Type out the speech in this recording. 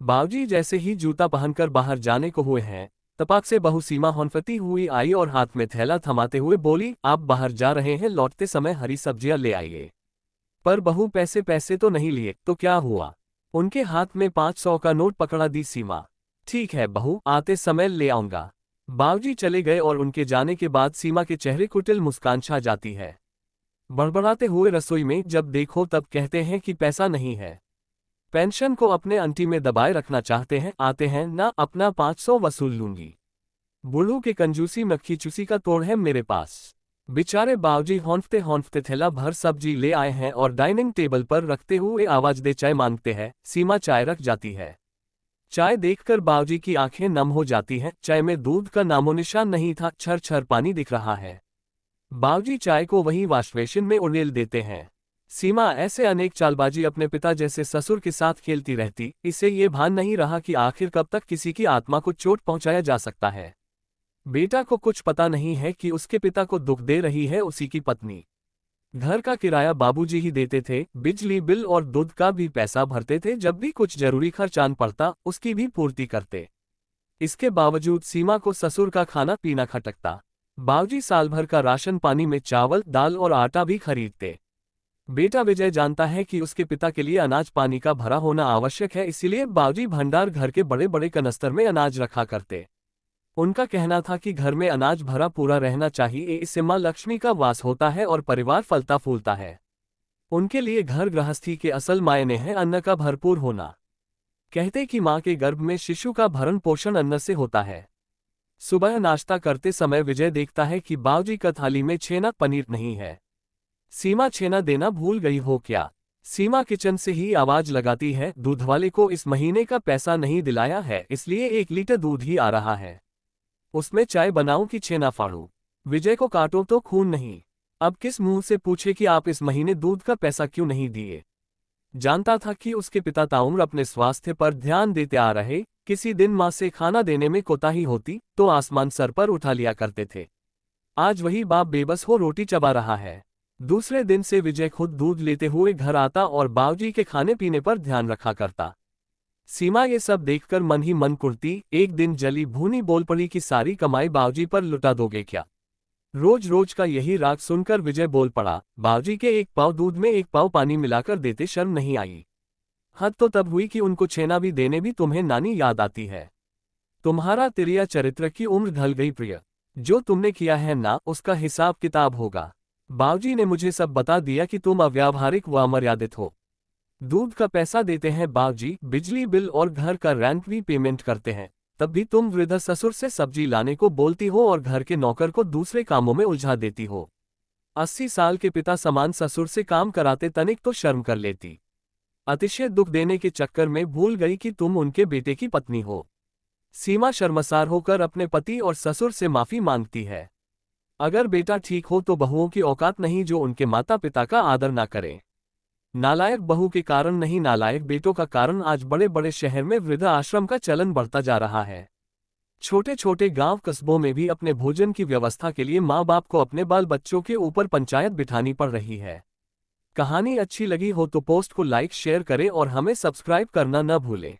बाबूजी जैसे ही जूता पहनकर बाहर जाने को हुए हैं, तपाक से बहू सीमा हौनफती हुई आई और हाथ में थैला थमाते हुए बोली, आप बाहर जा रहे हैं, लौटते समय हरी सब्जियां ले आइए। पर बहू पैसे पैसे तो नहीं लिए, तो क्या हुआ? उनके हाथ में 500 का नोट पकड़ा दी सीमा। ठीक है बहू, आते समय ले आऊंगा। बाबूजी चले गए और उनके जाने के बाद सीमा के चेहरे कुटिल मुस्कान छा जाती है। बड़बड़ाते हुए रसोई में जब देखो तब कहते हैं कि पैसा नहीं है। पेंशन को अपने अंटी में दबाए रखना चाहते हैं, आते हैं ना, अपना 500 वसूल लूंगी। बुढ़ू के कंजूसी मक्खी चूसी का तोड़ है मेरे पास। बेचारे बाबूजी हौंफते हौंफते थैला भर सब्जी ले आए हैं और डाइनिंग टेबल पर रखते हुए आवाज दे चाय मांगते हैं। सीमा चाय रख जाती है। चाय देखकर बाबूजी की आंखें नम हो जाती हैं। चाय में दूध का नामोनिशान नहीं था, छर छर पानी दिख रहा है। बाबूजी चाय को वहीं वाशबेसिन में उड़ेल देते हैं। सीमा ऐसे अनेक चालबाजी अपने पिता जैसे ससुर के साथ खेलती रहती, इसे ये भान नहीं रहा कि आखिर कब तक किसी की आत्मा को चोट पहुंचाया जा सकता है। बेटा को कुछ पता नहीं है कि उसके पिता को दुख दे रही है उसी की पत्नी। घर का किराया बाबूजी ही देते थे, बिजली बिल और दूध का भी पैसा भरते थे, जब भी कुछ जरूरी खर्च आन पड़ता उसकी भी पूर्ति करते। इसके बावजूद सीमा को ससुर का खाना पीना खटकता। बाबूजी साल भर का राशन पानी में चावल दाल और आटा भी खरीदते। बेटा विजय जानता है कि उसके पिता के लिए अनाज पानी का भरा होना आवश्यक है, इसीलिए बाबूजी भंडार घर के बड़े बड़े कनस्तर में अनाज रखा करते। उनका कहना था कि घर में अनाज भरा पूरा रहना चाहिए, इससे मां लक्ष्मी का वास होता है और परिवार फलता फूलता है। उनके लिए घर गृहस्थी के असल मायने हैं अन्न का भरपूर होना। कहते कि मां के गर्भ में शिशु का भरण पोषण अन्न से होता है। सुबह नाश्ता करते समय विजय देखता है कि बाबूजी का थाली में छेना पनीर नहीं है। सीमा छेना देना भूल गई हो क्या? सीमा किचन से ही आवाज लगाती है, दूध वाले को इस महीने का पैसा नहीं दिलाया है, इसलिए 1 लीटर दूध ही आ रहा है। उसमें चाय बनाऊं कि छेना फाड़ूं? विजय को काटो तो खून नहीं। अब किस मुंह से पूछे कि आप इस महीने दूध का पैसा क्यों नहीं दिए? जानता था कि उसके पिता ताउम्र अपने स्वास्थ्य पर ध्यान देते आ रहे, किसी दिन मां से खाना देने में कोताही होती तो आसमान सर पर उठा लिया करते थे। आज वही बाप बेबस हो रोटी चबा रहा है। दूसरे दिन से विजय खुद दूध लेते हुए घर आता और बाबूजी के खाने पीने पर ध्यान रखा करता। सीमा ये सब देखकर मन ही मन कुढ़ती। एक दिन जली भूनी बोल पड़ी कि सारी कमाई बाबूजी पर लुटा दोगे क्या? रोज रोज का यही राग सुनकर विजय बोल पड़ा, बाबूजी के 1 पाव दूध में 1 पाव पानी मिलाकर देते शर्म नहीं आई? हद तो तब हुई कि उनको छेना भी देने भी तुम्हें नानी याद आती है। तुम्हारा तिरिया चरित्र की उम्र ढल गई प्रिय। जो तुमने किया है ना, उसका हिसाब किताब होगा। बाबूजी ने मुझे सब बता दिया कि तुम अव्यावहारिक व अमर्यादित हो। दूध का पैसा देते हैं बाबूजी, बिजली बिल और घर का रेंट भी पेमेंट करते हैं, तब भी तुम वृद्ध ससुर से सब्जी लाने को बोलती हो और घर के नौकर को दूसरे कामों में उलझा देती हो। 80 साल के पिता समान ससुर से काम कराते तनिक तो शर्म कर लेती। अतिशय दुख देने के चक्कर में भूल गई कि तुम उनके बेटे की पत्नी हो। सीमा शर्मसार होकर अपने पति और ससुर से माफी मांगती है। अगर बेटा ठीक हो तो बहुओं की औकात नहीं जो उनके माता पिता का आदर ना करें। नालायक बहू के कारण नहीं, नालायक बेटों का कारण आज बड़े बड़े शहर में वृद्ध आश्रम का चलन बढ़ता जा रहा है। छोटे छोटे गांव कस्बों में भी अपने भोजन की व्यवस्था के लिए माँ बाप को अपने बाल बच्चों के ऊपर पंचायत बिठानी पड़ रही है। कहानी अच्छी लगी हो तो पोस्ट को लाइक शेयर करें और हमें सब्सक्राइब करना न भूलें।